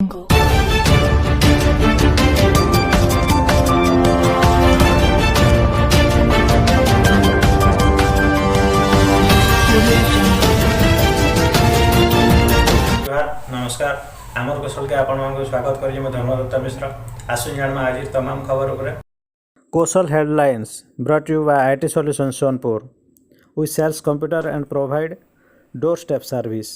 नमस्कार आमर कौशल के आपण स्वागत करी धर्मदत्त मिश्र आसु जान आज तमाम खबर उपरे Kaushal headlines brought you by IT Solutions Sonpur. We sell computer and provide doorstep service.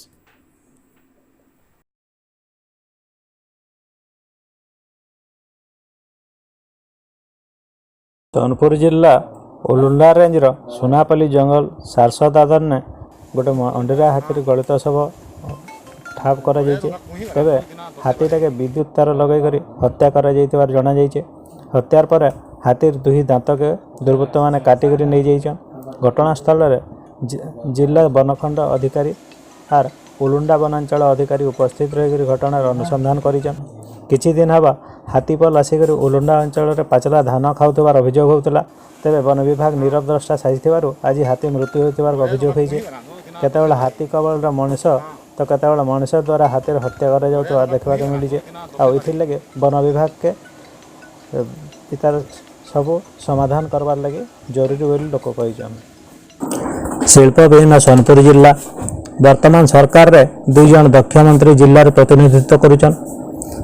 Sonpur जिला उलुंडा रेंज सुनापल्ली जंगल सारस दादर ने गोटे अंडीरा हाथी गलित शव ठाप कर तेरे हाथीटा के विद्युत तार लगे कर हत्या कर जना जाइए। हत्यार पर हाथी दुही दांत के दुर्वृत्त मैंने काटिक नहीं जाइछन। घटनास्थल जिला वनखंड अधिकारी आर उलुंडा वनांचल अधिकारी उपस्थित रही घटनार अनुसंधान करिछन। किछि दिन हवा हाथीपल आसिक उलुंडा अंचल पाचला धान खाऊर अभियोग होता। तेरे वन विभाग नीरव द्रष्टा साजिथार आज हाथी मृत्यु होता अभियोग होती। केतबेले हाथी कबल मनीष तो केतबेले मनीष द्वारा हाथी हत्या कर देखा मिली। आगे वन विभाग के तार सब समाधान करवार लगे जरूरी बोली लोक कही। शिल्प विहीन सोनपुर जिला वर्तमान सरकार रे 2 जन दक्ष मंत्री जिलार प्रतिनिधित्व करुछन।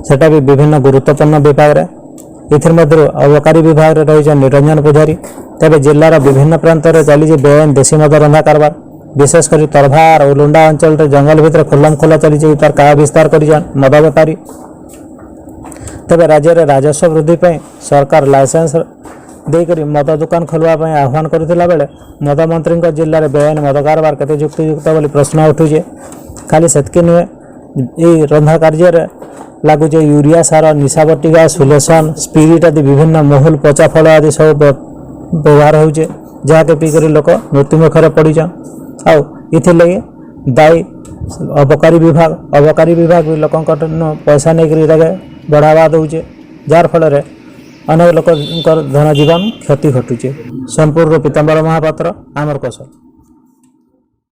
सेटा भी विभिन्न गुरुत्वपूर्ण विभाग रे इथिर मध्य अबकारी विभाग रे रही निरंजन पुजारी। तेरे जिलार विभिन्न प्रांत में चली बेआईन देशी मद रंधा कारबार विशेषकर तरभा और उलुंडा अंचल जंगल भितर खुल्लम खुला चली तार का विस्तार कर मद बेपारी। तेरे राज्य में राजस्व वृद्धि पर सरकार लाइसेंस देकर मद दुकान खोलवाई आह्वान करुला बेले मद मंत्री जिले में बेआईन मद कारबार केते युक्तियुक्त बोली प्रश्न उठुचे। खाली सेतकी नुहे ये रंधा कार्य लगुचे यूरिया सार निशा बटिका सुलेसन स्पिरिट आदि विभिन्न महूल पचा फल आदि सब व्यवहार होचे जहाँके पीकर लोक मृत्यु मुखर पड़ीछन। आथिर दायी अबकारी विभाग भी लोक पैसा नहीं बढ़ावा दौचे जार फल अनेक लोक धन जीवन क्षति घटुचे। सोनपुर पीताम्बर महापात्र आमर कौशल।